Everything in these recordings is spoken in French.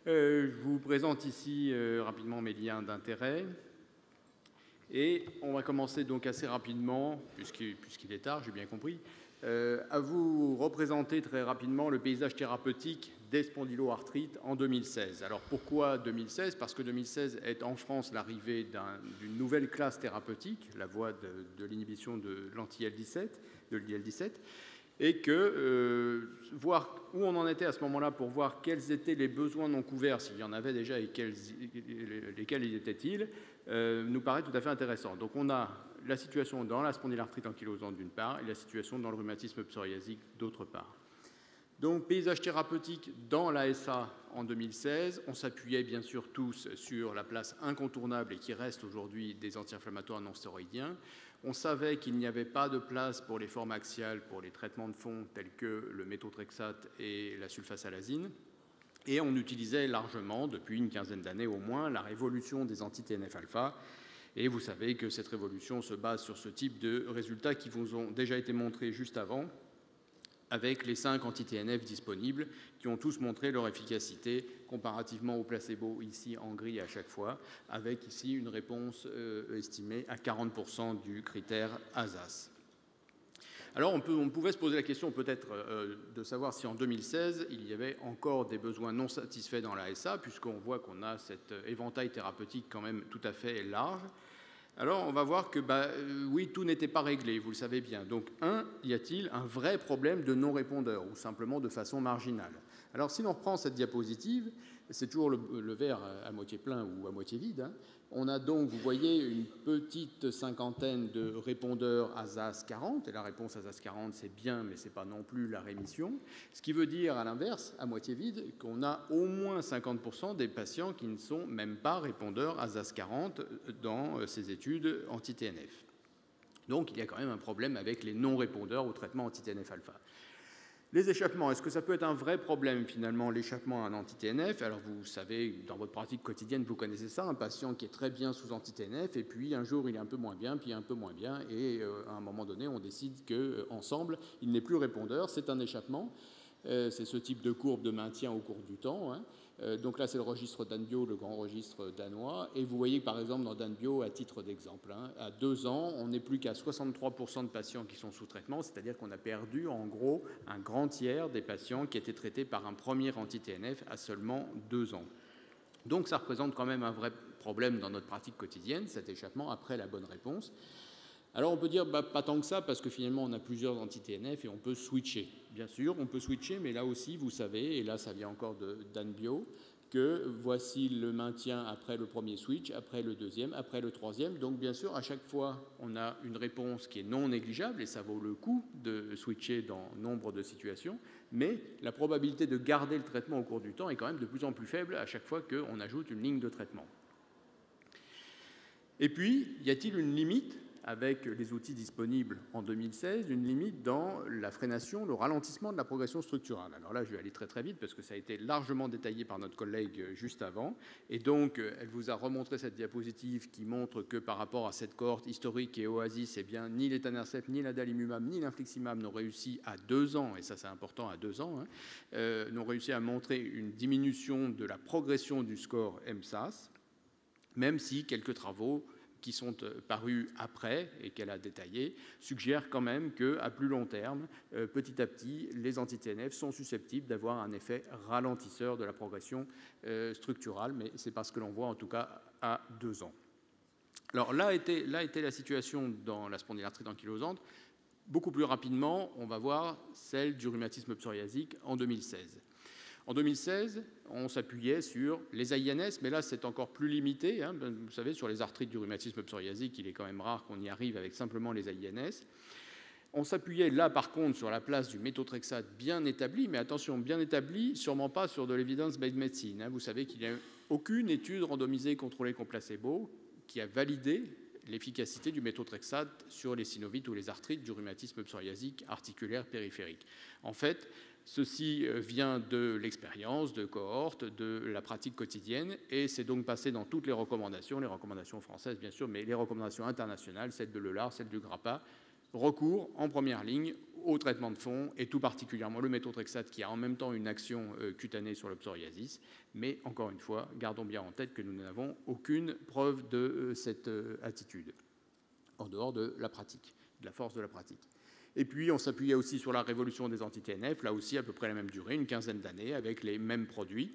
Je vous présente ici rapidement mes liens d'intérêt. Et on va commencer donc assez rapidement, puisqu'il est tard, j'ai bien compris, à vous représenter très rapidement le paysage thérapeutique des spondyloarthrites en 2016. Alors pourquoi 2016? Parce que 2016 est en France l'arrivée d'une nouvelle classe thérapeutique, la voie de l'inhibition de l'anti-IL-17, de l'IL-17, et que voir où on en était à ce moment-là pour voir quels étaient les besoins non couverts, s'il y en avait déjà, et lesquels étaient-ils, nous paraît tout à fait intéressant. Donc on a la situation dans la spondylarthrite ankylosante d'une part et la situation dans le rhumatisme psoriasique d'autre part. Donc paysage thérapeutique dans l'ASA en 2016, on s'appuyait bien sûr tous sur la place incontournable et qui reste aujourd'hui des anti-inflammatoires non stéroïdiens. On savait qu'il n'y avait pas de place pour les formes axiales, pour les traitements de fond tels que le méthotrexate et la sulfasalazine. Et on utilisait largement, depuis une quinzaine d'années au moins, la révolution des anti-TNF-alpha. Et vous savez que cette révolution se base sur ce type de résultats qui vous ont déjà été montrés juste avant, avec les 5 anti-TNF disponibles, qui ont tous montré leur efficacité comparativement au placebo, ici en gris à chaque fois, avec ici une réponse estimée à 40% du critère ASAS. Alors on pouvait se poser la question peut-être de savoir si en 2016, il y avait encore des besoins non satisfaits dans l'ASA, puisqu'on voit qu'on a cet éventail thérapeutique quand même tout à fait large. Alors, on va voir que, oui, tout n'était pas réglé, vous le savez bien. Donc, y a-t-il un vrai problème de non-répondeur, ou simplement de façon marginale? Alors, si l'on reprend cette diapositive, c'est toujours le verre à moitié plein ou à moitié vide, hein. On a donc, vous voyez, une petite cinquantaine de répondeurs ASAS 40, et la réponse ASAS 40, c'est bien, mais ce n'est pas non plus la rémission. Ce qui veut dire, à l'inverse, à moitié vide, qu'on a au moins 50% des patients qui ne sont même pas répondeurs ASAS 40 dans ces études anti-TNF. Donc, il y a quand même un problème avec les non-répondeurs au traitement anti-TNF-alpha. Les échappements, est-ce que ça peut être un vrai problème finalement, l'échappement à un anti-TNF? Alors vous savez, dans votre pratique quotidienne, vous connaissez ça, un patient qui est très bien sous anti-TNF et puis un jour il est un peu moins bien, puis un peu moins bien et à un moment donné on décide qu'ensemble il n'est plus répondeur, c'est un échappement. C'est ce type de courbe de maintien au cours du temps, hein. Donc là, c'est le registre d'Anbio, le grand registre danois. Et vous voyez, par exemple, dans Danbio, à titre d'exemple, hein, à 2 ans, on n'est plus qu'à 63% de patients qui sont sous traitement, c'est-à-dire qu'on a perdu, en gros, un grand tiers des patients qui étaient traités par un premier anti-TNF à seulement 2 ans. Donc ça représente quand même un vrai problème dans notre pratique quotidienne, cet échappement après la bonne réponse. Alors on peut dire pas tant que ça parce que finalement on a plusieurs anti-TNF et on peut switcher. Bien sûr, on peut switcher, mais là aussi vous savez, et là ça vient encore d'Anbio, que voici le maintien après le premier switch, après le deuxième, après le troisième. Donc bien sûr, à chaque fois, on a une réponse qui est non négligeable et ça vaut le coup de switcher dans nombre de situations, mais la probabilité de garder le traitement au cours du temps est quand même de plus en plus faible à chaque fois qu'on ajoute une ligne de traitement. Et puis, y a-t-il une limite avec les outils disponibles en 2016, une limite dans la freination, le ralentissement de la progression structurale? Alors là, je vais aller très très vite parce que ça a été largement détaillé par notre collègue juste avant. Et donc, elle vous a remontré cette diapositive qui montre que par rapport à cette cohorte historique et Oasis, eh bien, ni l'étanercept, ni l'adalimumab, ni l'infliximab n'ont réussi à 2 ans, et ça c'est important à 2 ans, hein, n'ont réussi à montrer une diminution de la progression du score MSAS, même si quelques travaux qui sont parus après et qu'elle a détaillés, suggèrent quand même qu'à plus long terme, petit à petit, les anti-TNF sont susceptibles d'avoir un effet ralentisseur de la progression structurale, mais c'est parce que l'on voit en tout cas à 2 ans. Alors là était la situation dans la spondylarthrite ankylosante. Beaucoup plus rapidement, on va voir celle du rhumatisme psoriasique en 2016. En 2016, on s'appuyait sur les AINS, mais là, c'est encore plus limité, hein. Vous savez, sur les arthrites du rhumatisme psoriasique, il est quand même rare qu'on y arrive avec simplement les AINS. On s'appuyait là, par contre, sur la place du méthotrexate bien établi, mais attention, bien établi, sûrement pas sur de l'evidence-based medicine, hein. Vous savez qu'il n'y a aucune étude randomisée contrôlée contre placebo qui a validé l'efficacité du méthotrexate sur les synovites ou les arthrites du rhumatisme psoriasique articulaire périphérique. En fait, ceci vient de l'expérience, de cohorte, de la pratique quotidienne, et c'est donc passé dans toutes les recommandations françaises bien sûr, mais les recommandations internationales, celles de l'EULAR, celles du GRAPPA, recours en première ligne au traitement de fond, et tout particulièrement le méthotrexate qui a en même temps une action cutanée sur le psoriasis. Mais encore une fois, gardons bien en tête que nous n'avons aucune preuve de cette attitude, en dehors de la pratique, de la force de la pratique. Et puis, on s'appuyait aussi sur la révolution des anti-TNF, là aussi à peu près la même durée, une quinzaine d'années, avec les mêmes produits.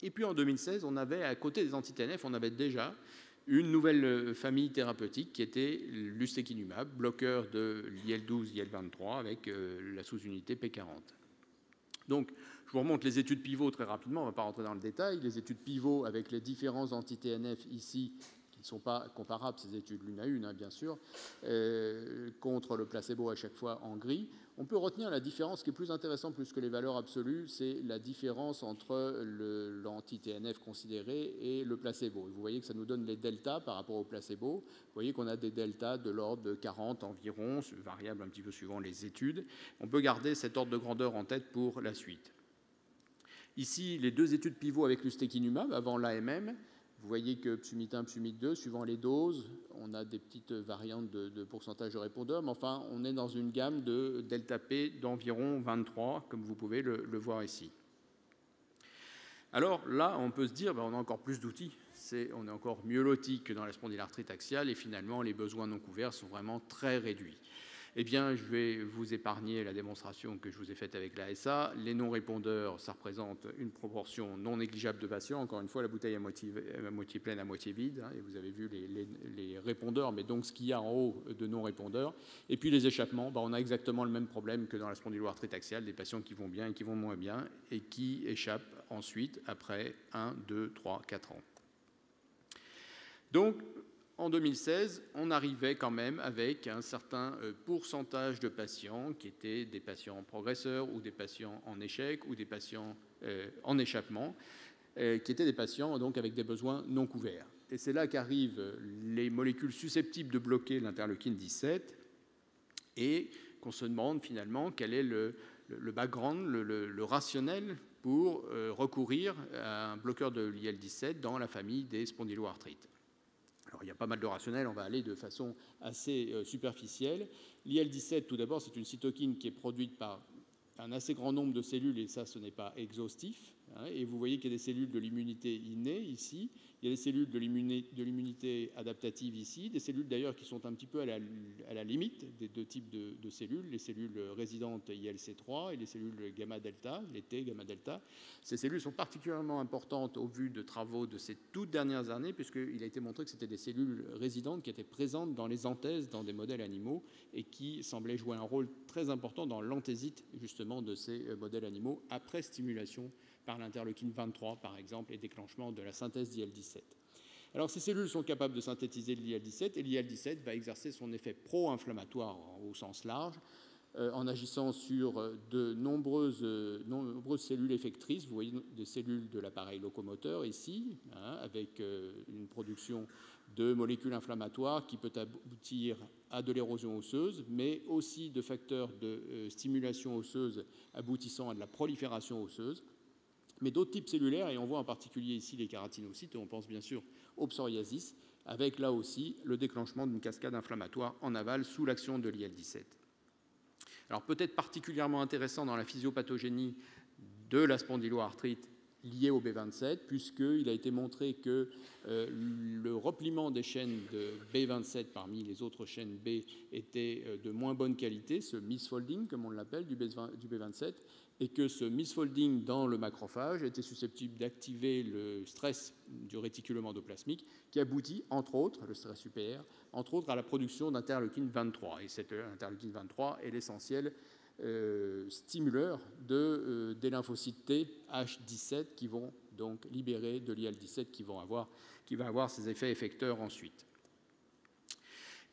Et puis en 2016, on avait, à côté des anti-TNF, on avait déjà une nouvelle famille thérapeutique qui était l'ustekinumab, bloqueur de l'IL-12, IL-23, avec la sous-unité P40. Donc, je vous remonte les études pivots très rapidement, on ne va pas rentrer dans le détail. Les études pivots avec les différents anti-TNF ici, ne sont pas comparables, ces études l'une à une, hein, bien sûr, contre le placebo à chaque fois en gris. On peut retenir la différence qui est plus intéressante plus que les valeurs absolues, c'est la différence entre l'anti-TNF considéré et le placebo. Et vous voyez que ça nous donne les deltas par rapport au placebo. Vous voyez qu'on a des deltas de l'ordre de 40 environ, variable un petit peu suivant les études. On peut garder cet ordre de grandeur en tête pour la suite. Ici, les deux études pivots avec l'ustekinumab avant l'AMM. Vous voyez que PSUMIT 1, PSUMIT 2, suivant les doses, on a des petites variantes de pourcentage de répondeurs, mais enfin, on est dans une gamme de delta P d'environ 23, comme vous pouvez le voir ici. Alors là, on peut se dire, on a encore plus d'outils, on est encore mieux loti que dans la spondylarthrite axiale, et finalement, les besoins non couverts sont vraiment très réduits. Eh bien, je vais vous épargner la démonstration que je vous ai faite avec l'ASA. Les non-répondeurs, ça représente une proportion non négligeable de patients. Encore une fois, la bouteille à moitié pleine, à moitié vide. Hein, et vous avez vu les répondeurs, mais donc ce qu'il y a en haut de non-répondeurs. Et puis les échappements, on a exactement le même problème que dans la spondyloarthrite axiale, des patients qui vont bien et qui vont moins bien, et qui échappent ensuite après 1, 2, 3, 4 ans. Donc, en 2016, on arrivait quand même avec un certain pourcentage de patients qui étaient des patients progresseurs ou des patients en échec ou des patients en échappement, qui étaient des patients donc avec des besoins non couverts. Et c'est là qu'arrivent les molécules susceptibles de bloquer l'interleukine 17 et qu'on se demande finalement quel est le background, le rationnel pour recourir à un bloqueur de l'IL-17 dans la famille des spondyloarthrites. Alors, il y a pas mal de rationnels, on va aller de façon assez superficielle. L'IL-17, tout d'abord, c'est une cytokine qui est produite par un assez grand nombre de cellules, et ça, ce n'est pas exhaustif. Hein, et vous voyez qu'il y a des cellules de l'immunité innée ici, il y a des cellules de l'immunité adaptative ici, des cellules d'ailleurs qui sont un petit peu à la limite des deux types de cellules, les cellules résidentes ILC3 et les cellules gamma-delta, les T gamma-delta. Ces cellules sont particulièrement importantes au vu de travaux de ces toutes dernières années, puisqu'il a été montré que c'était des cellules résidentes qui étaient présentes dans les anthèses, dans des modèles animaux, et qui semblaient jouer un rôle très important dans l'anthésite, justement, de ces modèles animaux, après stimulation par l'interleukine 23, par exemple, et déclenchement de la synthèse d'IL-17. Alors, ces cellules sont capables de synthétiser l'IL-17, et l'IL-17 va exercer son effet pro-inflammatoire au sens large, en agissant sur de nombreuses cellules effectrices. Vous voyez des cellules de l'appareil locomoteur ici, hein, avec une production de molécules inflammatoires qui peut aboutir à de l'érosion osseuse, mais aussi de facteurs de stimulation osseuse aboutissant à de la prolifération osseuse. Mais d'autres types cellulaires, et on voit en particulier ici les kératinocytes, et on pense bien sûr au psoriasis, avec là aussi le déclenchement d'une cascade inflammatoire en aval sous l'action de l'IL-17. Alors peut-être particulièrement intéressant dans la physiopathogénie de la spondyloarthrite liée au B27, puisqu'il a été montré que le repliement des chaînes de B27 parmi les autres chaînes B était de moins bonne qualité, ce misfolding, comme on l'appelle, du B27, et que ce misfolding dans le macrophage était susceptible d'activer le stress du réticulum endoplasmique, qui aboutit, entre autres, le stress UPR, entre autres à la production d'interleukine 23. Et cette interleukine 23 est l'essentiel stimuleur des lymphocytes T H17 qui vont donc libérer de l'IL-17 qui va avoir ses effets effecteurs ensuite.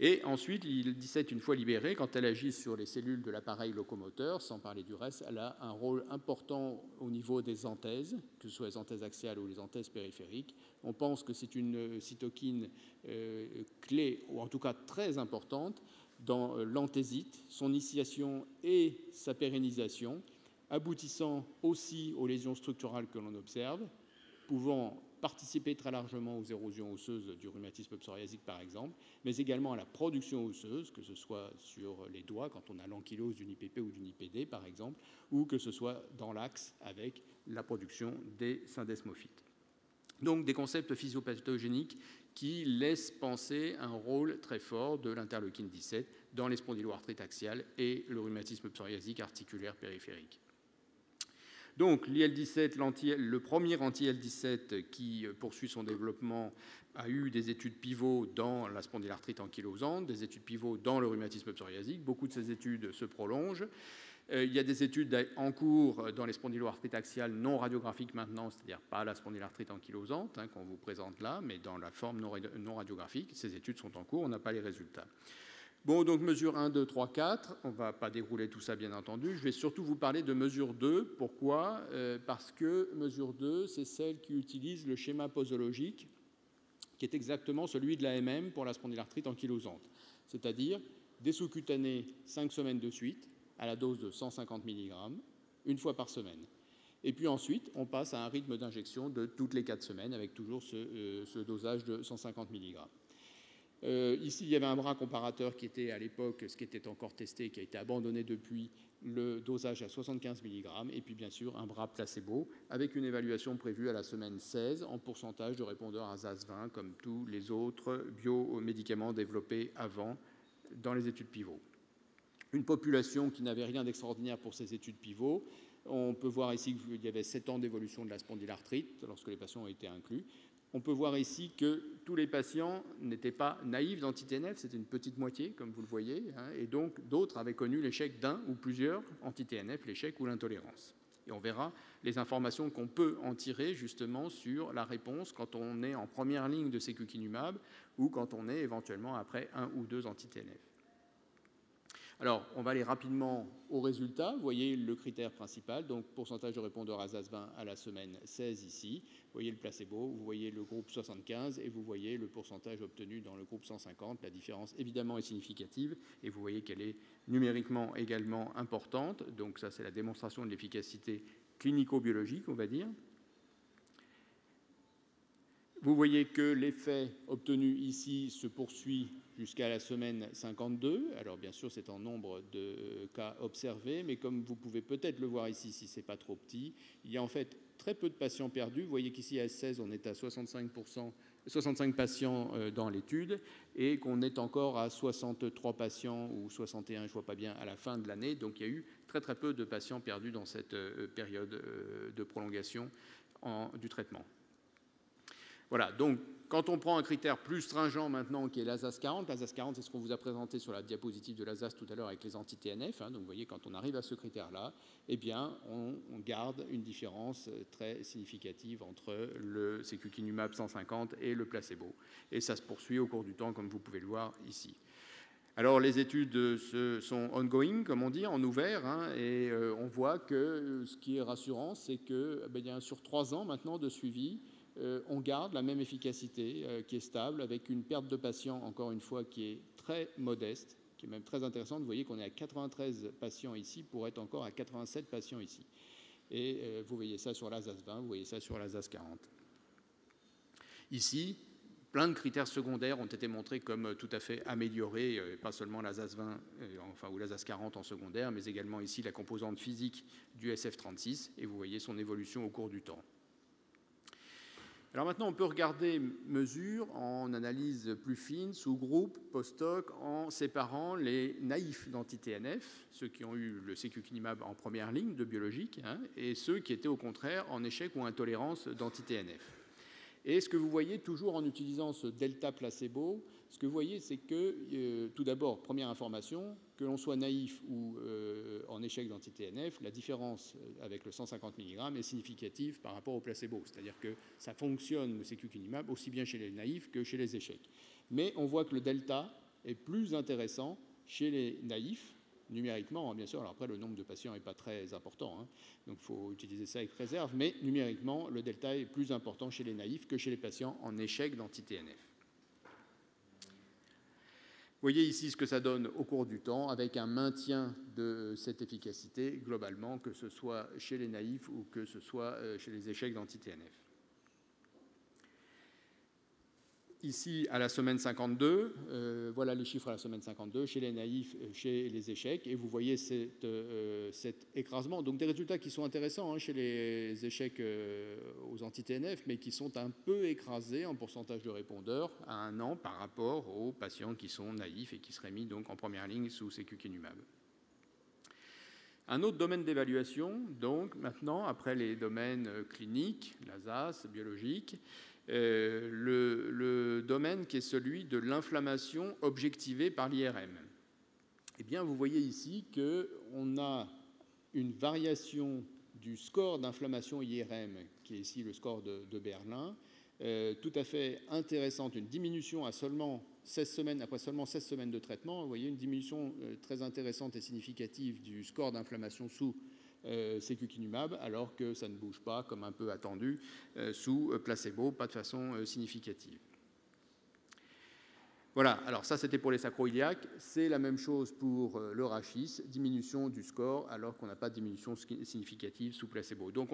Et ensuite, l'IL-17, une fois libérée, quand elle agit sur les cellules de l'appareil locomoteur, sans parler du reste, elle a un rôle important au niveau des anthèses, que ce soit les anthèses axiales ou les anthèses périphériques. On pense que c'est une cytokine clé, ou en tout cas très importante, dans l'anthésite, son initiation et sa pérennisation, aboutissant aussi aux lésions structurales que l'on observe, pouvant participer très largement aux érosions osseuses du rhumatisme psoriasique, par exemple, mais également à la production osseuse, que ce soit sur les doigts, quand on a l'ankylose d'une IPP ou d'une IPD, par exemple, ou que ce soit dans l'axe avec la production des syndesmophytes. Donc des concepts physiopathogéniques qui laissent penser un rôle très fort de l'interleukine 17 dans les spondyloarthrites axiales et le rhumatisme psoriasique articulaire périphérique. Donc l'IL-17, le premier anti-IL-17 qui poursuit son développement, a eu des études pivots dans la spondylarthrite ankylosante, des études pivots dans le rhumatisme psoriasique. Beaucoup de ces études se prolongent. Il y a des études en cours dans les spondyloarthrites axiales non radiographiques maintenant, c'est-à-dire pas la spondylarthrite ankylosante qu'on vous présente là, mais dans la forme non radiographique. Ces études sont en cours, on n'a pas les résultats. Bon, donc mesure 1, 2, 3, 4, on ne va pas dérouler tout ça bien entendu. Je vais surtout vous parler de mesure 2. Pourquoi ? Parce que mesure 2, c'est celle qui utilise le schéma posologique qui est exactement celui de l'AMM pour la spondylarthrite ankylosante, c'est-à-dire des sous-cutanés 5 semaines de suite à la dose de 150 mg, une fois par semaine. Et puis ensuite, on passe à un rythme d'injection de toutes les 4 semaines avec toujours ce dosage de 150 mg. Ici, il y avait un bras comparateur qui était à l'époque, ce qui était encore testé, qui a été abandonné depuis, le dosage à 75 mg, et puis bien sûr un bras placebo, avec une évaluation prévue à la semaine 16 en pourcentage de répondeurs à ZAS20, comme tous les autres biomédicaments développés avant dans les études pivots. Une population qui n'avait rien d'extraordinaire pour ces études pivots. On peut voir ici qu'il y avait 7 ans d'évolution de la spondylarthrite lorsque les patients ont été inclus. On peut voir ici que tous les patients n'étaient pas naïfs d'anti-TNF, c'était une petite moitié, comme vous le voyez, et donc d'autres avaient connu l'échec d'un ou plusieurs anti-TNF, l'échec ou l'intolérance. Et on verra les informations qu'on peut en tirer justement sur la réponse quand on est en première ligne de sécukinumab ou quand on est éventuellement après un ou deux anti-TNF. Alors, on va aller rapidement aux résultats. Vous voyez le critère principal, donc pourcentage de répondeurs à ZAS20 à la semaine 16 ici. Vous voyez le placebo, vous voyez le groupe 75 et vous voyez le pourcentage obtenu dans le groupe 150. La différence, évidemment, est significative et vous voyez qu'elle est numériquement également importante. Donc ça, c'est la démonstration de l'efficacité clinico-biologique, on va dire. Vous voyez que l'effet obtenu ici se poursuit jusqu'à la semaine 52. Alors bien sûr, c'est en nombre de cas observés, mais comme vous pouvez peut-être le voir ici, si ce n'est pas trop petit, il y a en fait très peu de patients perdus. Vous voyez qu'ici, à S16, on est à 65 patients dans l'étude et qu'on est encore à 63 patients ou 61, je ne vois pas bien, à la fin de l'année. Donc il y a eu très très peu de patients perdus dans cette période de prolongation du traitement. Voilà, donc quand on prend un critère plus stringent maintenant qui est l'ASAS40, l'ASAS40 c'est ce qu'on vous a présenté sur la diapositive de l'ASAS tout à l'heure avec les anti-TNF, donc vous voyez quand on arrive à ce critère-là, eh bien on garde une différence très significative entre le sécukinumab 150 et le placebo. Et ça se poursuit au cours du temps comme vous pouvez le voir ici. Alors les études sont ongoing, comme on dit, en ouvert, et on voit que ce qui est rassurant, c'est que sur 3 ans maintenant de suivi, on garde la même efficacité qui est stable, avec une perte de patients, encore une fois, qui est très modeste, qui est même très intéressante. Vous voyez qu'on est à 93 patients ici pour être encore à 87 patients ici. Et vous voyez ça sur l'ASAS20, vous voyez ça sur l'ASAS40. Ici, plein de critères secondaires ont été montrés comme tout à fait améliorés, pas seulement l'ASAS20 ou l'ASAS40 en secondaire, mais également ici la composante physique du SF36, et vous voyez son évolution au cours du temps. Alors maintenant, on peut regarder mesures en analyse plus fine, sous-groupe, post-hoc, en séparant les naïfs d'anti-TNF, ceux qui ont eu le sécukinumab en première ligne de biologique, et ceux qui étaient au contraire en échec ou intolérance d'anti-TNF. Et ce que vous voyez, toujours en utilisant ce delta placebo, ce que vous voyez, c'est que, tout d'abord, première information, que l'on soit naïf ou en échec d'anti-TNF, la différence avec le 150 mg est significative par rapport au placebo. C'est-à-dire que ça fonctionne, le sécukinumab, aussi bien chez les naïfs que chez les échecs. Mais on voit que le delta est plus intéressant chez les naïfs, numériquement, bien sûr. Alors après, le nombre de patients n'est pas très important, donc il faut utiliser ça avec réserve, mais numériquement, le delta est plus important chez les naïfs que chez les patients en échec d'anti-TNF. Vous voyez ici ce que ça donne au cours du temps, avec un maintien de cette efficacité globalement, que ce soit chez les naïfs ou que ce soit chez les échecs d'anti-TNF. ici, à la semaine 52, voilà les chiffres à la semaine 52, chez les naïfs, chez les échecs, et vous voyez cet écrasement. Donc des résultats qui sont intéressants chez les échecs aux anti-TNF, mais qui sont un peu écrasés en pourcentage de répondeurs à 1 an par rapport aux patients qui sont naïfs et qui seraient mis donc en première ligne sous sécukinumab. Un autre domaine d'évaluation, donc maintenant, après les domaines cliniques, l'ASAS, biologique, le domaine qui est celui de l'inflammation objectivée par l'IRM. Eh bien, vous voyez ici qu'on a une variation du score d'inflammation IRM, qui est ici le score de Berlin, tout à fait intéressante, une diminution à seulement 16 semaines, après seulement 16 semaines de traitement. Vous voyez une diminution très intéressante et significative du score d'inflammation sous sécukinumab, alors que ça ne bouge pas, comme un peu attendu, sous placebo, pas de façon significative. Voilà, alors ça c'était pour les sacro-iliaques, c'est la même chose pour le rachis, diminution du score, alors qu'on n'a pas de diminution significative sous placebo. Donc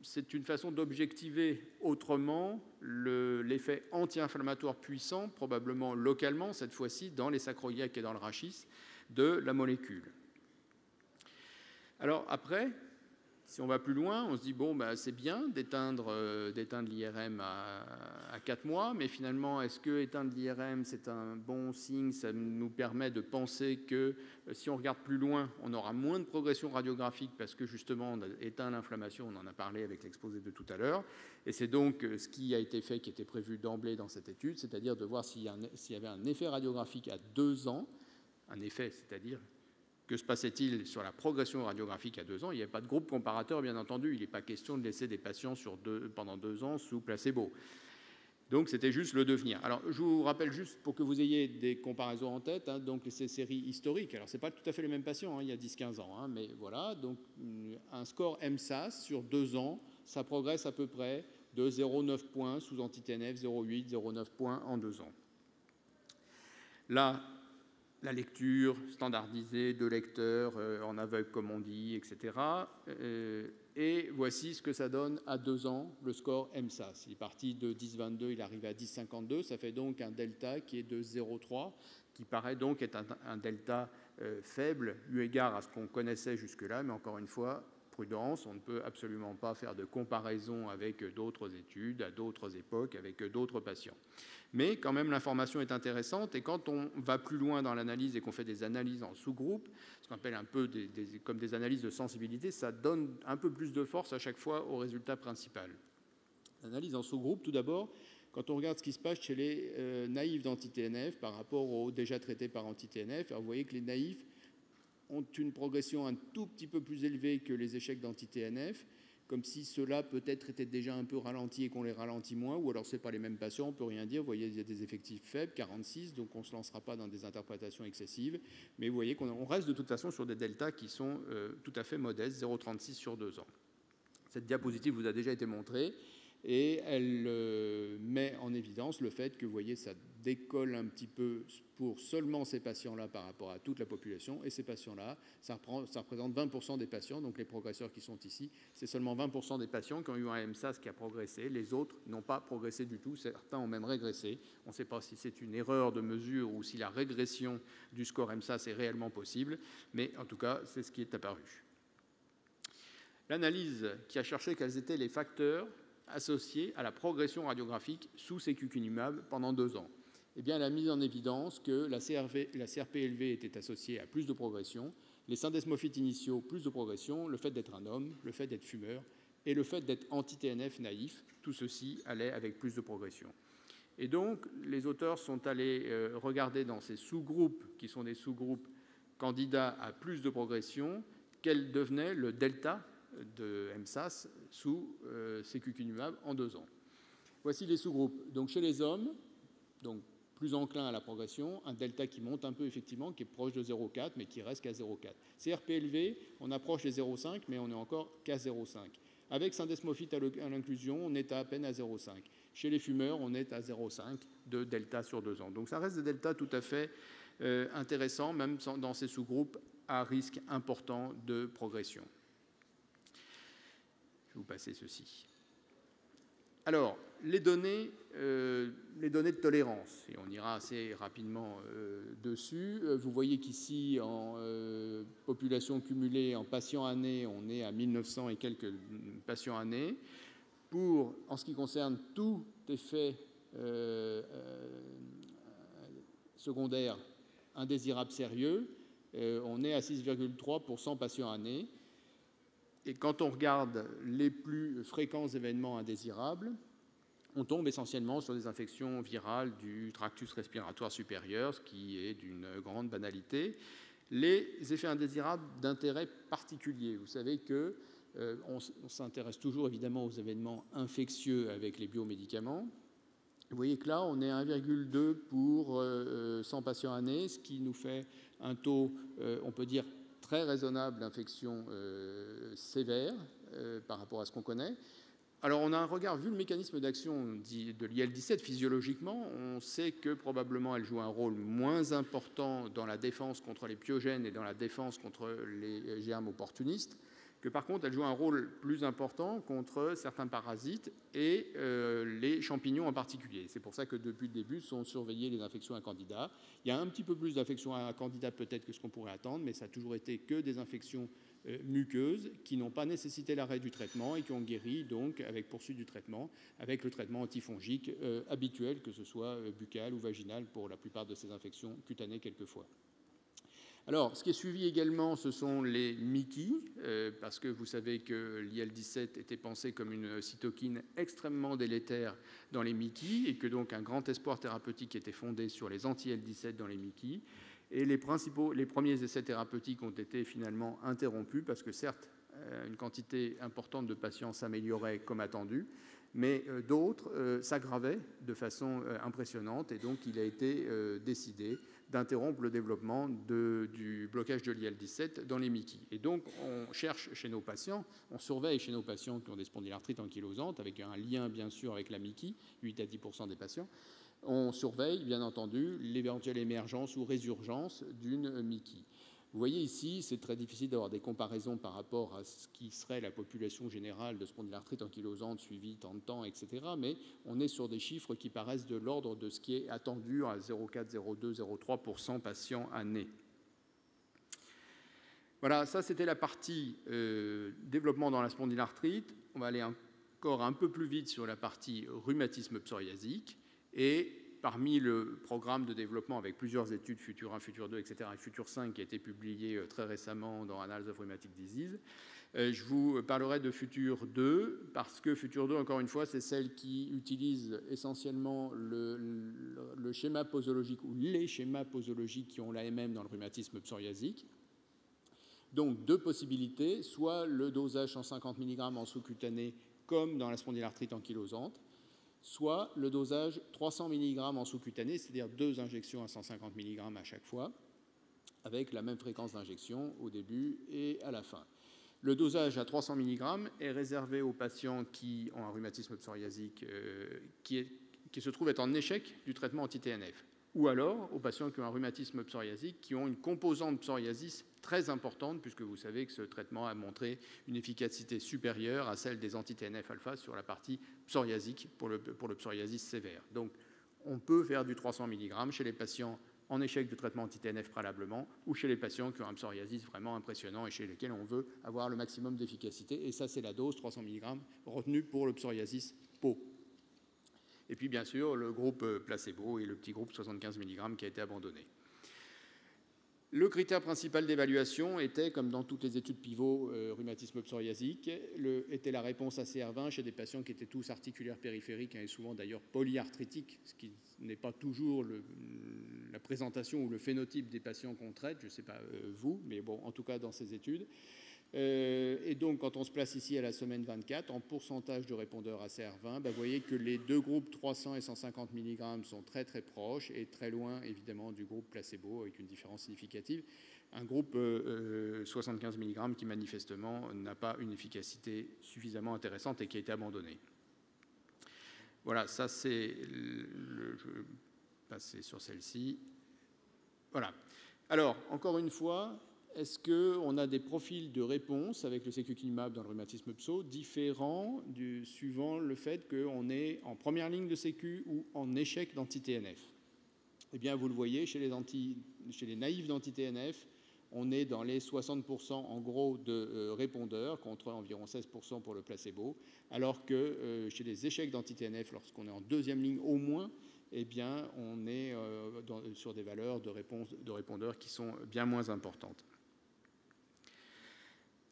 c'est une façon d'objectiver autrement l'effet anti-inflammatoire puissant, probablement localement, cette fois-ci, dans les sacro-iliaques et dans le rachis, de la molécule. Alors après, si on va plus loin, on se dit, bon, c'est bien d'éteindre l'IRM à 4 mois, mais finalement, est-ce que éteindre l'IRM, c'est un bon signe? Ça nous permet de penser que si on regarde plus loin, on aura moins de progression radiographique parce que justement, on a éteint l'inflammation, on en a parlé avec l'exposé de tout à l'heure, et c'est donc ce qui a été fait, qui était prévu d'emblée dans cette étude, c'est-à-dire de voir s'il y avait un effet radiographique à 2 ans, un effet, c'est-à-dire que se passait-il sur la progression radiographique à 2 ans? Il n'y avait pas de groupe comparateur, bien entendu. Il n'est pas question de laisser des patients pendant 2 ans sous placebo. Donc, c'était juste le devenir. Alors, je vous rappelle juste pour que vous ayez des comparaisons en tête, donc ces séries historiques. Alors, ce n'est pas tout à fait les mêmes patients, il y a 10-15 ans, mais voilà. Donc, un score MSAS sur 2 ans, ça progresse à peu près de 0,9 points sous anti-TNF, 0,8, 0,9 points en 2 ans. Là, la lecture standardisée de lecteurs en aveugle, comme on dit, etc. Et voici ce que ça donne à 2 ans, le score MSAS. Il est parti de 10,22, il arrive à 10,52. Ça fait donc un delta qui est de 0,3, qui paraît donc être un delta faible, eu égard à ce qu'on connaissait jusque-là. Mais encore une fois, prudence, on ne peut absolument pas faire de comparaison avec d'autres études, à d'autres époques, avec d'autres patients. Mais quand même, l'information est intéressante, et quand on va plus loin dans l'analyse et qu'on fait des analyses en sous-groupe, ce qu'on appelle un peu comme des analyses de sensibilité, ça donne un peu plus de force à chaque fois au résultat principal. L'analyse en sous-groupe, tout d'abord, quand on regarde ce qui se passe chez les naïfs d'anti-TNF par rapport aux déjà traités par anti-TNF, vous voyez que les naïfs ont une progression un tout petit peu plus élevée que les échecs d'anti-TNF, comme si ceux-là peut-être étaient déjà un peu ralentis et qu'on les ralentit moins, ou alors ce n'est pas les mêmes patients, on ne peut rien dire. Vous voyez, il y a des effectifs faibles, 46, donc on ne se lancera pas dans des interprétations excessives. Mais vous voyez qu'on reste de toute façon sur des deltas qui sont tout à fait modestes, 0,36 sur 2 ans. Cette diapositive vous a déjà été montrée, et elle met en évidence le fait que, vous voyez, ça décolle un petit peu pour seulement ces patients-là par rapport à toute la population, et ces patients-là, ça représente 20% des patients, donc les progresseurs qui sont ici, c'est seulement 20% des patients qui ont eu un MSAS qui a progressé, les autres n'ont pas progressé du tout, certains ont même régressé. On ne sait pas si c'est une erreur de mesure ou si la régression du score MSAS est réellement possible, mais en tout cas, c'est ce qui est apparu. L'analyse qui a cherché quels étaient les facteurs associés à la progression radiographique sous sécukinumab pendant 2 ans. Eh bien, elle a mis en évidence que la CRP élevée était associée à plus de progression, les syndesmophytes initiaux, plus de progression, le fait d'être un homme, le fait d'être fumeur et le fait d'être anti-TNF naïf, tout ceci allait avec plus de progression. Et donc, les auteurs sont allés regarder dans ces sous-groupes, qui sont des sous-groupes candidats à plus de progression, quel devenait le delta de MSAS sous sécukinumab en 2 ans. Voici les sous-groupes. Donc chez les hommes, donc plus enclin à la progression, un delta qui monte un peu effectivement, qui est proche de 0,4, mais qui reste qu'à 0,4. CRP élevé, on approche les 0,5, mais on est encore qu'à 0,5. Avec syndesmophyte à l'inclusion, on est à peine à 0,5. Chez les fumeurs, on est à 0,5 de delta sur 2 ans. Donc ça reste des deltas tout à fait intéressants, même dans ces sous-groupes à risque important de progression. Je vais vous passer ceci. Alors, les données de tolérance, et on ira assez rapidement dessus. Vous voyez qu'ici, en population cumulée, en patients année, on est à 1900 et quelques patients année. En ce qui concerne tout effet secondaire indésirable sérieux, on est à 6,3 pour 100 patients année. Et quand on regarde les plus fréquents événements indésirables, on tombe essentiellement sur des infections virales du tractus respiratoire supérieur, ce qui est d'une grande banalité. Les effets indésirables d'intérêt particulier, vous savez que on s'intéresse toujours évidemment aux événements infectieux avec les biomédicaments. Vous voyez que là, on est à 1,2 pour 100 patients année, ce qui nous fait un taux, on peut dire, très raisonnable d'infection sévère par rapport à ce qu'on connaît. Alors, on a un regard, vu le mécanisme d'action de l'IL-17, physiologiquement, on sait que probablement elle joue un rôle moins important dans la défense contre les pyogènes et dans la défense contre les germes opportunistes, que par contre, elle joue un rôle plus important contre certains parasites et les champignons en particulier. C'est pour ça que depuis le début sont surveillées les infections à candida. Il y a un petit peu plus d'infections à candida peut-être que ce qu'on pourrait attendre, mais ça a toujours été que des infections muqueuses qui n'ont pas nécessité l'arrêt du traitement et qui ont guéri donc avec poursuite du traitement, avec le traitement antifongique habituel, que ce soit buccal ou vaginal pour la plupart de ces infections cutanées quelquefois. Alors, ce qui est suivi également, ce sont les MICI, parce que vous savez que l'IL-17 était pensé comme une cytokine extrêmement délétère dans les MICI, et que donc un grand espoir thérapeutique était fondé sur les anti-IL-17 dans les MICI. Et les premiers essais thérapeutiques ont été finalement interrompus, parce que certes, une quantité importante de patients s'amélioraient comme attendu, mais d'autres s'aggravaient de façon impressionnante, et donc il a été décidé d'interrompre le développement du blocage de l'IL-17 dans les MICI. Et donc, on cherche chez nos patients, on surveille chez nos patients qui ont des spondylarthrites ankylosante, avec un lien, bien sûr, avec la MICI, 8 à 10% des patients. On surveille, bien entendu, l'éventuelle émergence ou résurgence d'une MICI. Vous voyez ici, c'est très difficile d'avoir des comparaisons par rapport à ce qui serait la population générale de spondylarthrite ankylosante suivie tant de temps, etc. Mais on est sur des chiffres qui paraissent de l'ordre de ce qui est attendu à 0,4, 0,2, 0,3% patients année. Voilà, ça c'était la partie développement dans la spondylarthrite. On va aller encore un peu plus vite sur la partie rhumatisme psoriasique. Et parmi le programme de développement avec plusieurs études, Futur 1, Futur 2, etc., et Futur 5, qui a été publié très récemment dans Annals of Rheumatic Disease, je vous parlerai de Futur 2, parce que Futur 2, encore une fois, c'est celle qui utilise essentiellement le schéma posologique ou les schémas posologiques qui ont l'AMM dans le rhumatisme psoriasique. Donc, deux possibilités, soit le dosage 150 mg en sous-cutané, comme dans la spondylarthrite ankylosante, soit le dosage 300 mg en sous-cutané, c'est-à-dire 2 injections à 150 mg à chaque fois, avec la même fréquence d'injection au début et à la fin. Le dosage à 300 mg est réservé aux patients qui ont un rhumatisme psoriasique qui se trouve être en échec du traitement anti-TNF, ou alors aux patients qui ont un rhumatisme psoriasique qui ont une composante psoriasis très importante, puisque vous savez que ce traitement a montré une efficacité supérieure à celle des anti-TNF-alpha sur la partie psoriasique pour le psoriasis sévère. Donc, on peut faire du 300 mg chez les patients en échec de traitement anti-TNF préalablement ou chez les patients qui ont un psoriasis vraiment impressionnant et chez lesquels on veut avoir le maximum d'efficacité. Et ça, c'est la dose 300 mg retenue pour le psoriasis peau. Et puis, bien sûr, le groupe placebo et le petit groupe 75 mg qui a été abandonné. Le critère principal d'évaluation était, comme dans toutes les études pivot rhumatisme psoriasique, était la réponse ACR20 chez des patients qui étaient tous articulaires périphériques et souvent d'ailleurs polyarthritiques, ce qui n'est pas toujours la présentation ou le phénotype des patients qu'on traite, je ne sais pas vous, mais bon, en tout cas dans ces études. Et donc, quand on se place ici à la semaine 24, en pourcentage de répondeurs ACR20, vous voyez que les deux groupes 300 et 150 mg sont très très proches et très loin, évidemment, du groupe placebo, avec une différence significative. Un groupe 75 mg qui, manifestement, n'a pas une efficacité suffisamment intéressante et qui a été abandonné. Voilà, ça c'est... Je vais passer sur celle-ci. Voilà. Alors, encore une fois... est-ce qu'on a des profils de réponse avec le sécukinumab dans le rhumatisme pso différents suivant le fait qu'on est en première ligne de sécu ou en échec d'anti-TNF? Eh bien, vous le voyez, chez les naïfs d'anti-TNF, on est dans les 60% en gros de répondeurs, contre environ 16% pour le placebo, alors que chez les échecs d'anti-TNF, lorsqu'on est en deuxième ligne au moins, eh bien, on est sur des valeurs de répondeurs qui sont bien moins importantes.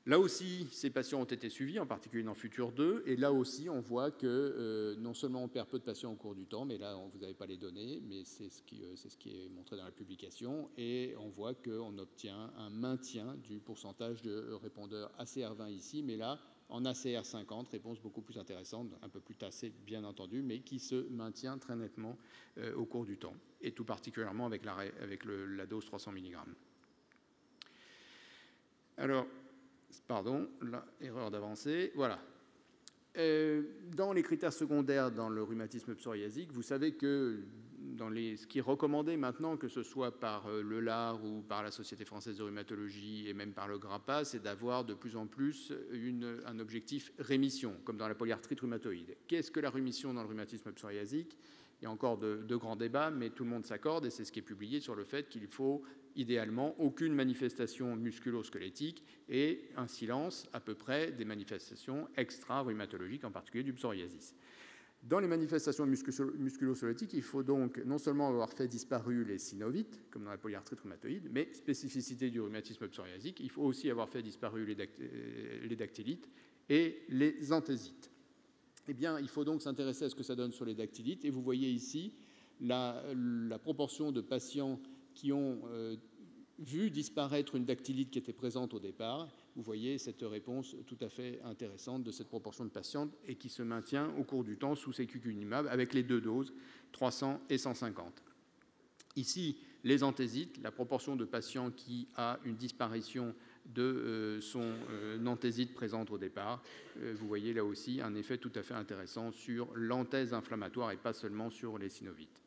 Là aussi, ces patients ont été suivis, en particulier dans Futur 2, et là aussi, on voit que non seulement on perd peu de patients au cours du temps, mais là, vous n'avez pas les données, mais c'est ce qui est montré dans la publication, et on voit qu'on obtient un maintien du pourcentage de répondeurs ACR20 ici, mais là, en ACR50, réponse beaucoup plus intéressante, un peu plus tassée, bien entendu, mais qui se maintient très nettement au cours du temps, et tout particulièrement avec la dose 300 mg. Alors, pardon, là, erreur d'avancée. Voilà. Dans les critères secondaires dans le rhumatisme psoriasique, vous savez que ce qui est recommandé maintenant, que ce soit par le LAR ou par la Société française de rhumatologie et même par le GRAPPA, c'est d'avoir de plus en plus un objectif rémission, comme dans la polyarthrite rhumatoïde. Qu'est-ce que la rémission dans le rhumatisme psoriasique? Il y a encore de grands débats, mais tout le monde s'accorde, et c'est ce qui est publié sur le fait qu'il faut idéalement aucune manifestation musculo-squelettique et un silence à peu près des manifestations extra-rhumatologiques, en particulier du psoriasis. Dans les manifestations musculo-squelettiques, il faut donc non seulement avoir fait disparu les synovites, comme dans la polyarthrite rhumatoïde, mais spécificité du rhumatisme psoriasique, il faut aussi avoir fait disparu les dactylites et les anthésites. Eh bien, il faut donc s'intéresser à ce que ça donne sur les dactylites, et vous voyez ici la proportion de patients qui ont vu disparaître une dactylite qui était présente au départ. Vous voyez cette réponse tout à fait intéressante de cette proportion de patients et qui se maintient au cours du temps sous sécukinumab avec les deux doses, 300 et 150. Ici, les anthésites, la proportion de patients qui a une disparition de son anthésite présente au départ. Vous voyez là aussi un effet tout à fait intéressant sur l'anthèse inflammatoire et pas seulement sur les synovites.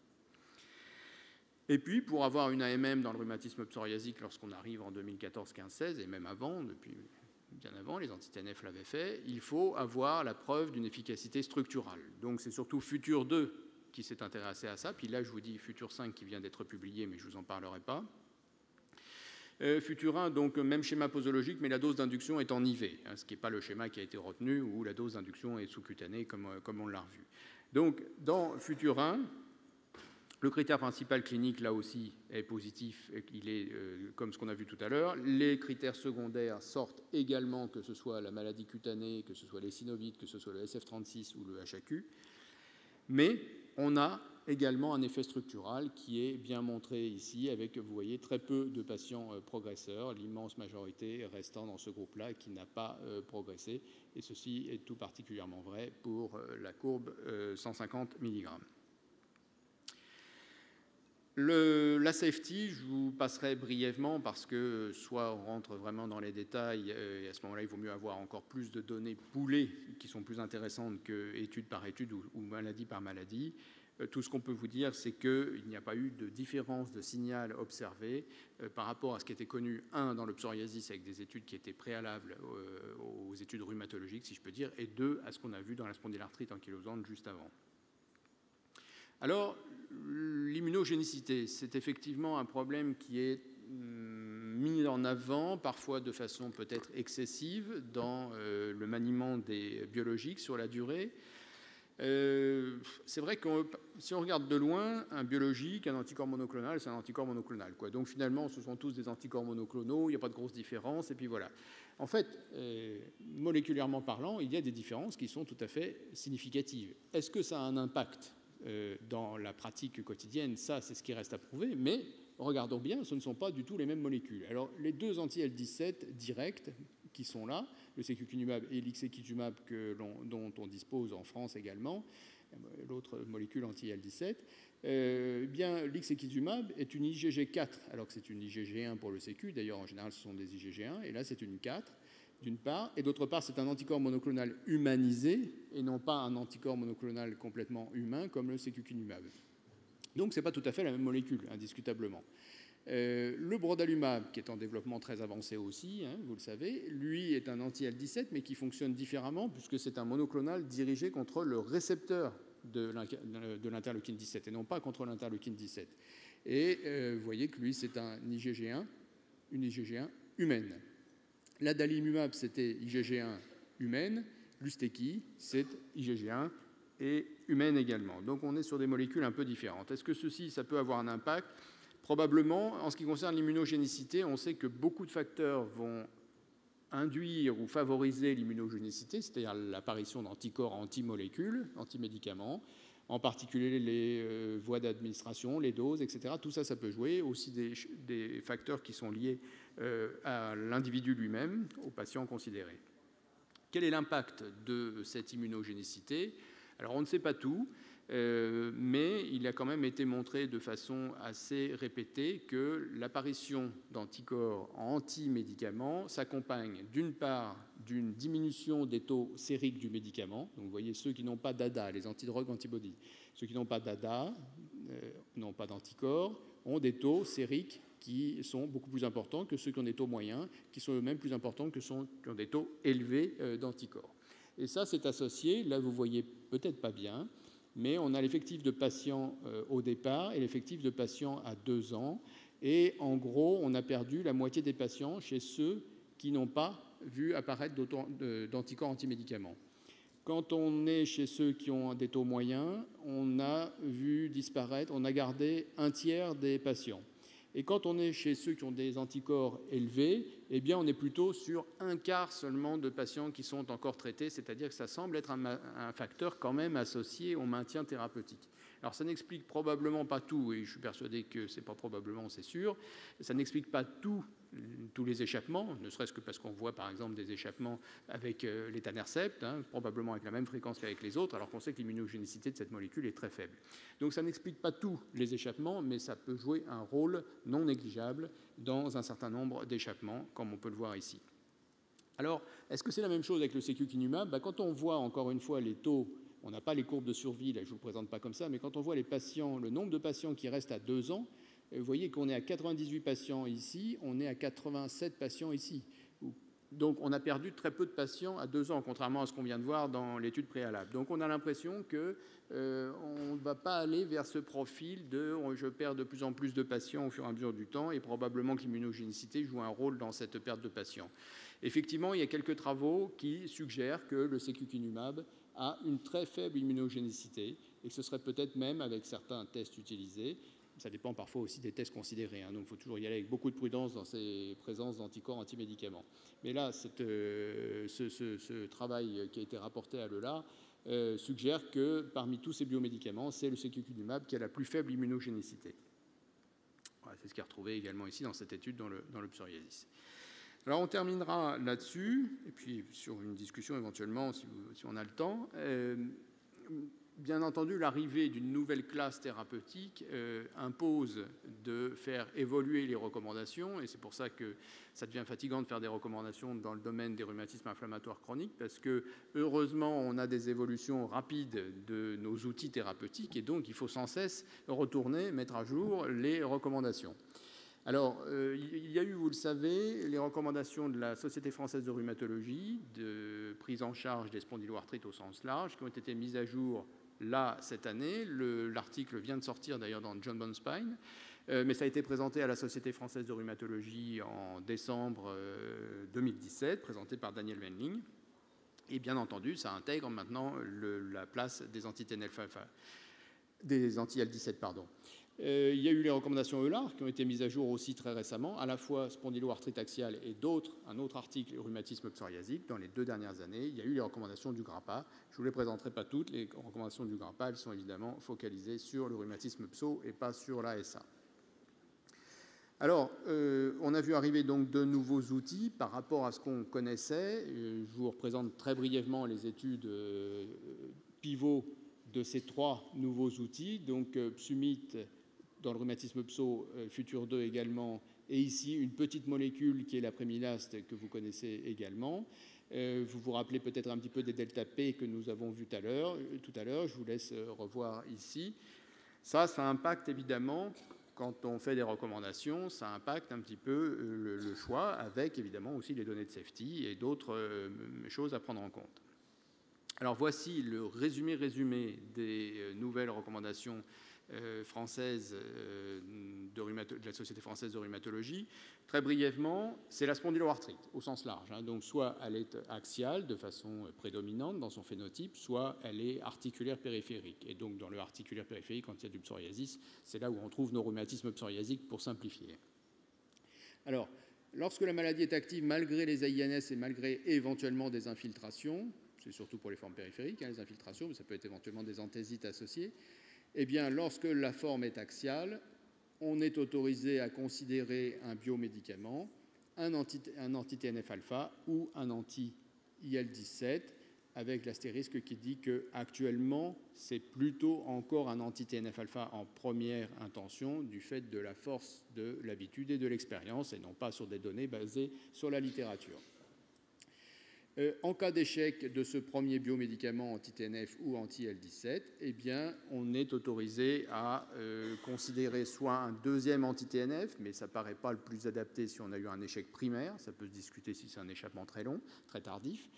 Et puis, pour avoir une AMM dans le rhumatisme psoriasique lorsqu'on arrive en 2014, 15, 16, et même avant, depuis bien avant, les anti-TNF l'avaient fait, il faut avoir la preuve d'une efficacité structurale. Donc c'est surtout Futur 2 qui s'est intéressé à ça, puis là je vous dis Futur 5 qui vient d'être publié, mais je ne vous en parlerai pas. Futur 1, donc même schéma posologique, mais la dose d'induction est en IV, ce qui n'est pas le schéma qui a été retenu, où la dose d'induction est sous-cutanée, comme on l'a revu. Donc dans Futur 1, le critère principal clinique, là aussi, est positif, il est comme ce qu'on a vu tout à l'heure. Les critères secondaires sortent également, que ce soit la maladie cutanée, que ce soit les synovites, que ce soit le SF36 ou le HAQ. Mais on a également un effet structural qui est bien montré ici, avec, vous voyez, très peu de patients progresseurs, l'immense majorité restant dans ce groupe-là qui n'a pas progressé. Et ceci est tout particulièrement vrai pour la courbe 150 mg. La safety, je vous passerai brièvement parce que soit on rentre vraiment dans les détails et à ce moment-là, il vaut mieux avoir encore plus de données poolées qui sont plus intéressantes que étude par étude ou maladie par maladie. Tout ce qu'on peut vous dire, c'est qu'il n'y a pas eu de différence de signal observé par rapport à ce qui était connu, dans le psoriasis avec des études qui étaient préalables aux études rhumatologiques, si je peux dire, et deux, à ce qu'on a vu dans la spondylarthrite ankylosante juste avant. Alors, l'immunogénicité, c'est effectivement un problème qui est mis en avant, parfois de façon peut-être excessive, dans le maniement des biologiques sur la durée. C'est vrai que si on regarde de loin, un biologique, un anticorps monoclonal, c'est un anticorps monoclonal, quoi. Donc finalement, ce sont tous des anticorps monoclonaux, il n'y a pas de grosse différence, et puis voilà. En fait, moléculairement parlant, il y a des différences qui sont tout à fait significatives. Est-ce que ça a un impact dans la pratique quotidienne? Ça, c'est ce qui reste à prouver, mais regardons bien, ce ne sont pas du tout les mêmes molécules. Alors, les deux anti-L17 directs qui sont là, le sécukinumab et l'ixekizumab dont on dispose en France également, l'autre molécule anti-L17, bien l'ixekizumab est une IgG4, alors que c'est une IgG1 pour le sécu. D'ailleurs, en général, ce sont des IgG1, et là, c'est une 4. D'une part, et d'autre part, c'est un anticorps monoclonal humanisé et non pas un anticorps monoclonal complètement humain comme le sécukinumab. Donc, ce n'est pas tout à fait la même molécule, indiscutablement. Le brodalumab, qui est en développement très avancé aussi, hein, vous le savez, lui est un anti-IL-17, mais qui fonctionne différemment, puisque c'est un monoclonal dirigé contre le récepteur de l'interleukine 17, et non pas contre l'interleukine 17. Et vous voyez que lui, c'est une IgG1 humaine. L'adalimumab, c'était IgG1 humaine. L'Usteki, c'est IgG1 et humaine également. Donc on est sur des molécules un peu différentes. Est-ce que ceci, ça peut avoir un impact? Probablement. En ce qui concerne l'immunogénicité, on sait que beaucoup de facteurs vont induire ou favoriser l'immunogénicité, c'est-à-dire l'apparition d'anticorps anti-molécules, anti-médicaments, en particulier les voies d'administration, les doses, etc. Tout ça, ça peut jouer. Aussi des facteurs qui sont liés à l'individu lui-même, au patient considéré. Quel est l'impact de cette immunogénicité? Alors, on ne sait pas tout, mais il a quand même été montré de façon assez répétée que l'apparition d'anticorps anti-médicaments s'accompagne d'une part d'une diminution des taux sériques du médicament. Donc, vous voyez, ceux qui n'ont pas d'ADA, les antidrogues antibodies, ceux qui n'ont pas d'ADA, n'ont pas d'anticorps, ont des taux sériques qui sont beaucoup plus importants que ceux qui ont des taux moyens, qui sont eux-mêmes plus importants que ceux qui ont des taux élevés d'anticorps. Et ça, c'est associé, là vous voyez peut-être pas bien, mais on a l'effectif de patients au départ et l'effectif de patients à 2 ans. Et en gros, on a perdu la moitié des patients chez ceux qui n'ont pas vu apparaître d'anticorps antimédicaments. Quand on est chez ceux qui ont des taux moyens, on a vu disparaître, on a gardé 1/3 des patients. Et quand on est chez ceux qui ont des anticorps élevés, eh bien, on est plutôt sur 1/4 seulement de patients qui sont encore traités, c'est-à-dire que ça semble être un facteur quand même associé au maintien thérapeutique. Alors, ça n'explique probablement pas tout, et je suis persuadé que c'est pas probablement, c'est sûr, ça n'explique pas tous les échappements, ne serait-ce que parce qu'on voit par exemple des échappements avec l'étanercept, hein, probablement avec la même fréquence qu'avec les autres, alors qu'on sait que l'immunogénicité de cette molécule est très faible. Donc ça n'explique pas tous les échappements, mais ça peut jouer un rôle non négligeable dans un certain nombre d'échappements, comme on peut le voir ici. Alors, est-ce que c'est la même chose avec le secukinumab? Quand on voit encore une fois les taux, on n'a pas les courbes de survie, là je ne vous le présente pas comme ça, mais quand on voit les patients, le nombre de patients qui restent à 2 ans, vous voyez qu'on est à 98 patients ici, on est à 87 patients ici. Donc on a perdu très peu de patients à 2 ans, contrairement à ce qu'on vient de voir dans l'étude préalable. Donc on a l'impression qu'on ne va pas aller vers ce profil de je perds de plus en plus de patients au fur et à mesure du temps, et probablement que l'immunogénicité joue un rôle dans cette perte de patients. Effectivement, il y a quelques travaux qui suggèrent que le secukinumab a une très faible immunogénicité, et que ce serait peut-être même, avec certains tests utilisés, ça dépend parfois aussi des tests considérés, hein, donc il faut toujours y aller avec beaucoup de prudence dans ces présences d'anticorps antimédicaments. Mais là, ce travail qui a été rapporté à l'ELA suggère que parmi tous ces biomédicaments, c'est le secukinumab qui a la plus faible immunogénicité. Voilà, c'est ce qui est retrouvé également ici dans cette étude dans le psoriasis. Alors on terminera là-dessus, et puis sur une discussion éventuellement si on a le temps. Bien entendu, l'arrivée d'une nouvelle classe thérapeutique impose de faire évoluer les recommandations, et c'est pour ça que ça devient fatigant de faire des recommandations dans le domaine des rhumatismes inflammatoires chroniques, parce que heureusement, on a des évolutions rapides de nos outils thérapeutiques, et donc il faut sans cesse retourner, mettre à jour les recommandations. Alors, il y a eu, vous le savez, les recommandations de la Société française de rhumatologie de prise en charge des spondyloarthrites au sens large, qui ont été mises à jour là cette année. L'article vient de sortir d'ailleurs dans John Bone Spine, mais ça a été présenté à la Société française de rhumatologie en décembre 2017, présenté par Daniel Wendling. Et bien entendu, ça intègre maintenant la place des anti-IL-17, pardon. Il y a eu les recommandations EULAR qui ont été mises à jour aussi très récemment, à la fois spondyloarthrite axiale et un autre article, rhumatisme psoriasique, dans les 2 dernières années. Il y a eu les recommandations du GRAPPA. Je ne vous les présenterai pas toutes. Les recommandations du GRAPPA, elles sont évidemment focalisées sur le rhumatisme pso et pas sur l'ASA. Alors, on a vu arriver donc de nouveaux outils par rapport à ce qu'on connaissait. Je vous représente très brièvement les études pivots de ces 3 nouveaux outils. Donc, Psumit dans le rhumatisme pso, Futur 2 également, et ici une petite molécule qui est la prémilaste que vous connaissez également. Vous vous rappelez peut-être un petit peu des delta P que nous avons vus tout à l'heure. Je vous laisse revoir ici. Ça impacte évidemment quand on fait des recommandations, ça impacte un petit peu le choix, avec évidemment aussi les données de safety et d'autres choses à prendre en compte. Alors voici le résumé des nouvelles recommandations françaises de la Société française de rhumatologie. Très brièvement, c'est la spondyloarthrite au sens large. Donc soit elle est axiale de façon prédominante dans son phénotype, soit elle est articulaire périphérique. Et donc dans le articulaire périphérique, quand il y a du psoriasis, c'est là où on trouve nos rhumatismes psoriasiques pour simplifier. Alors, lorsque la maladie est active malgré les AINS et malgré éventuellement des infiltrations, c'est surtout pour les formes périphériques, les infiltrations, mais ça peut être éventuellement des anthésites associées, eh bien, lorsque la forme est axiale, on est autorisé à considérer un biomédicament, un anti-TNF-alpha ou un anti-IL-17, avec l'astérisque qui dit qu'actuellement, c'est plutôt encore un anti-TNF-alpha en première intention du fait de la force de l'habitude et de l'expérience, et non pas sur des données basées sur la littérature. En cas d'échec de ce premier biomédicament anti-TNF ou anti-IL-17, eh bien, on est autorisé à considérer soit un deuxième anti-TNF, mais ça ne paraît pas le plus adapté si on a eu un échec primaire, ça peut se discuter si c'est un échappement très long, très tardif,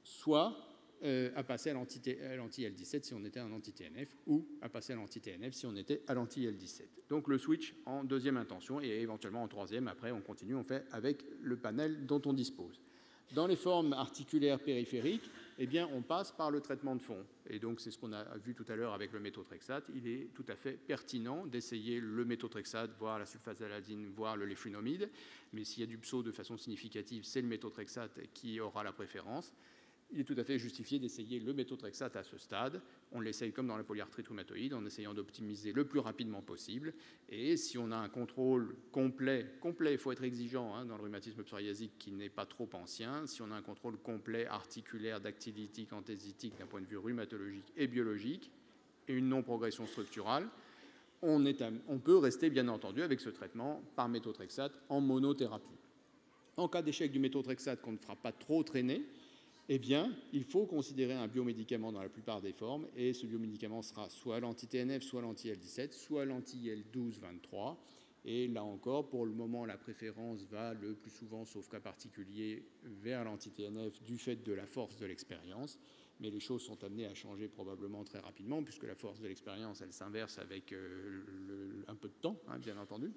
soit à passer à l'anti-IL-17 si on était un anti-TNF, ou à passer à l'anti-TNF si on était à l'anti-IL-17. Donc le switch en deuxième intention, et éventuellement en troisième, après on continue, on fait avec le panel dont on dispose. Dans les formes articulaires périphériques, eh bien, on passe par le traitement de fond. Et donc, c'est ce qu'on a vu tout à l'heure avec le méthotrexate. Il est tout à fait pertinent d'essayer le méthotrexate, voire la sulfasalazine, voire le léflunomide. Mais s'il y a du pso de façon significative, c'est le méthotrexate qui aura la préférence. Il est tout à fait justifié d'essayer le méthotrexate à ce stade. On l'essaye comme dans la polyarthrite rhumatoïde, en essayant d'optimiser le plus rapidement possible. Et si on a un contrôle complet, il faut être exigeant dans le rhumatisme psoriasique qui n'est pas trop ancien, si on a un contrôle complet articulaire, dactylitique, anthésitique d'un point de vue rhumatologique et biologique, et une non-progression structurale, on peut rester bien entendu avec ce traitement par méthotrexate en monothérapie. En cas d'échec du méthotrexate qu'on ne fera pas trop traîner, eh bien, il faut considérer un biomédicament dans la plupart des formes, et ce biomédicament sera soit l'anti-TNF, soit l'anti-IL-17, soit l'anti-IL-12-23. Et là encore, pour le moment, la préférence va le plus souvent, sauf cas particulier, vers l'anti-TNF du fait de la force de l'expérience. Mais les choses sont amenées à changer probablement très rapidement, puisque la force de l'expérience, elle s'inverse avec un peu de temps, bien entendu.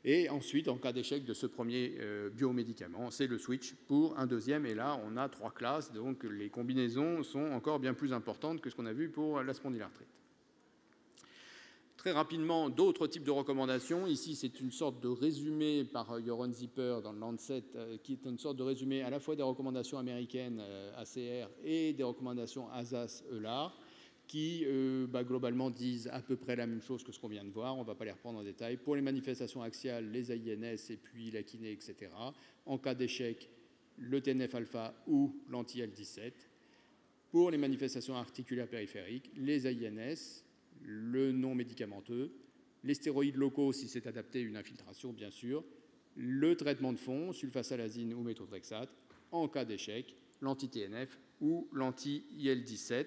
Et ensuite, en cas d'échec de ce premier biomédicament, c'est le switch pour un deuxième. Et là, on a 3 classes, donc les combinaisons sont encore bien plus importantes que ce qu'on a vu pour la spondylarthrite. Très rapidement, d'autres types de recommandations. Ici, c'est une sorte de résumé par Jeroen Zipper dans le Lancet, qui est une sorte de résumé à la fois des recommandations américaines ACR et des recommandations ASAS-EULAR, qui globalement disent à peu près la même chose que ce qu'on vient de voir. On ne va pas les reprendre en détail. Pour les manifestations axiales, les AINS et puis la kiné, etc. En cas d'échec, le TNF-alpha ou l'anti-IL-17. Pour les manifestations articulaires périphériques, les AINS, le non médicamenteux, les stéroïdes locaux si c'est adapté à une infiltration, bien sûr, le traitement de fond, sulfasalazine ou méthotrexate. En cas d'échec, l'anti-TNF ou l'anti-IL-17.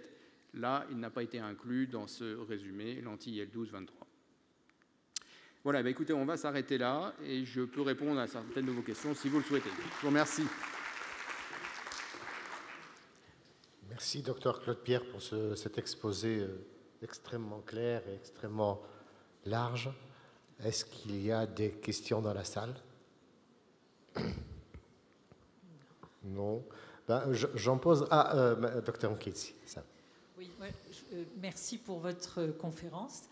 Là, il n'a pas été inclus dans ce résumé, l'anti-IL-12-23. Voilà, écoutez, on va s'arrêter là et je peux répondre à certaines de vos questions si vous le souhaitez. Je vous remercie. Merci, Dr Claude Pierre, pour cet exposé extrêmement clair et extrêmement large. Est-ce qu'il y a des questions dans la salle? Non. J'en pose à Dr Nketsi. Oui, merci pour votre conférence,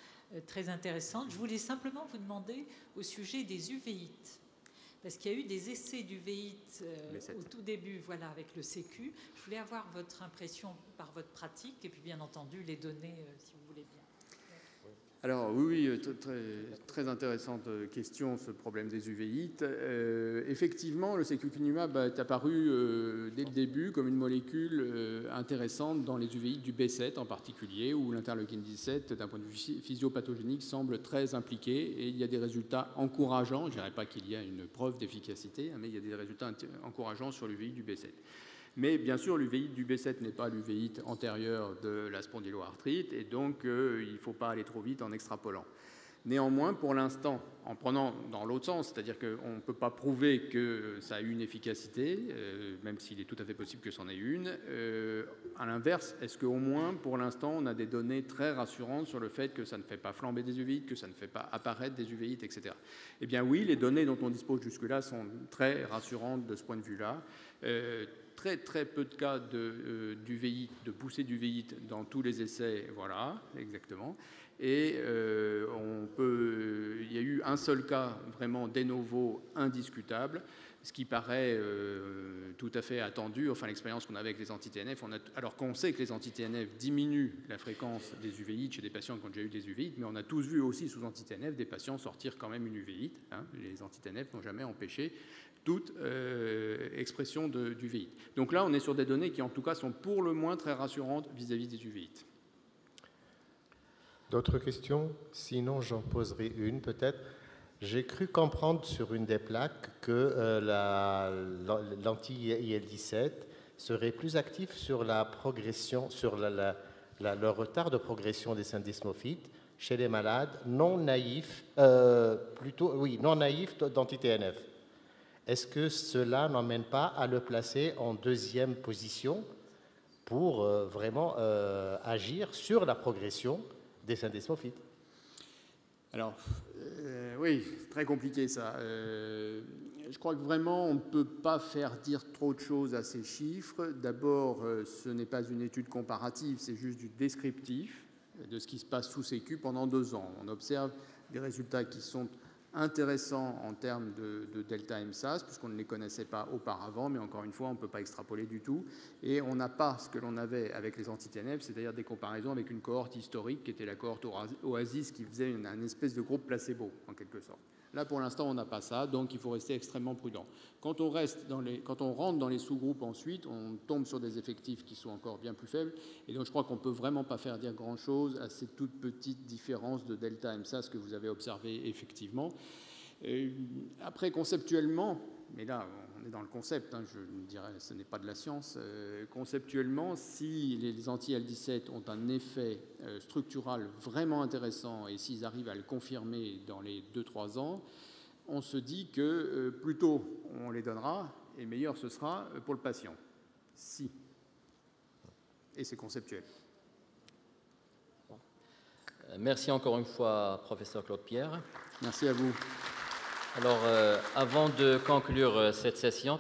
très intéressante. Je voulais simplement vous demander au sujet des uvéites, parce qu'il y a eu des essais d'uvéites au tout début, voilà, avec le Sécu. Je voulais avoir votre impression par votre pratique, et puis bien entendu les données, si vous voulez bien. Alors oui, très intéressante question, ce problème des uvéites. Effectivement, le sécukinumab est apparu dès le début comme une molécule intéressante dans les uvéites du B7 en particulier, où l'interleukine 17, d'un point de vue physiopathogénique, semble très impliqué, et il y a des résultats encourageants. Je ne dirais pas qu'il y a une preuve d'efficacité, mais il y a des résultats encourageants sur l'uvéite du B7. Mais bien sûr, l'uvéite du B7 n'est pas l'uvéite antérieure de la spondyloarthrite, et donc il ne faut pas aller trop vite en extrapolant. Néanmoins, pour l'instant, en prenant dans l'autre sens, c'est-à-dire qu'on ne peut pas prouver que ça a eu une efficacité, même s'il est tout à fait possible que c'en ait une. À l'inverse, est-ce qu'au moins, pour l'instant, on a des données très rassurantes sur le fait que ça ne fait pas flamber des uvéites, que ça ne fait pas apparaître des uvéites, etc. Eh bien oui, les données dont on dispose jusque-là sont très rassurantes de ce point de vue-là. Très très peu de cas d'uvéites, de poussée d'uvéites dans tous les essais, voilà, exactement. Et il y a eu un seul cas vraiment de novo indiscutable, ce qui paraît tout à fait attendu. Enfin, l'expérience qu'on avait avec les anti-TNF, alors qu'on sait que les anti-TNF diminuent la fréquence des uvéites chez des patients qui ont déjà eu des uvéites, mais on a tous vu aussi sous anti-TNF des patients sortir quand même une uvéite. Hein. Les anti-TNF n'ont jamais empêché toute expression d'uvéite. Donc là, on est sur des données qui, en tout cas, sont pour le moins très rassurantes vis-à-vis des uvéites. D'autres questions? Sinon, j'en poserai une peut-être. J'ai cru comprendre sur une des plaques que l'anti-IL-17 serait plus actif sur la progression, sur le retard de progression des syndesmophytes chez les malades non naïfs, non naïfs d'anti-TNF. Est-ce que cela n'emmène pas à le placer en deuxième position pour vraiment agir sur la progression des syndesmophytes? Alors, oui, c'est très compliqué ça. Je crois que vraiment, on ne peut pas faire dire trop de choses à ces chiffres. D'abord, ce n'est pas une étude comparative, c'est juste du descriptif de ce qui se passe sous sécu pendant 2 ans. On observe des résultats qui sont intéressants en termes de delta MSAS, puisqu'on ne les connaissait pas auparavant, mais encore une fois, on ne peut pas extrapoler du tout. Et on n'a pas ce que l'on avait avec les anti-TNF, c'est-à-dire des comparaisons avec une cohorte historique qui était la cohorte Oasis, qui faisait une espèce de groupe placebo, en quelque sorte. Là, pour l'instant, on n'a pas ça, donc il faut rester extrêmement prudent. Quand on rentre dans les sous-groupes ensuite, on tombe sur des effectifs qui sont encore bien plus faibles, et donc je crois qu'on ne peut vraiment pas faire dire grand-chose à ces toutes petites différences de delta MSAS que vous avez observées effectivement. Après, conceptuellement, mais là, on est dans le concept, hein, je dirais, ce n'est pas de la science. Conceptuellement, si les anti-IL-17 ont un effet structural vraiment intéressant et s'ils arrivent à le confirmer dans les 2-3 ans, on se dit que plus tôt on les donnera et meilleur ce sera pour le patient. Si. Et c'est conceptuel. Merci encore une fois, professeur Claude Pierre. Merci à vous. Alors, avant de conclure cette session,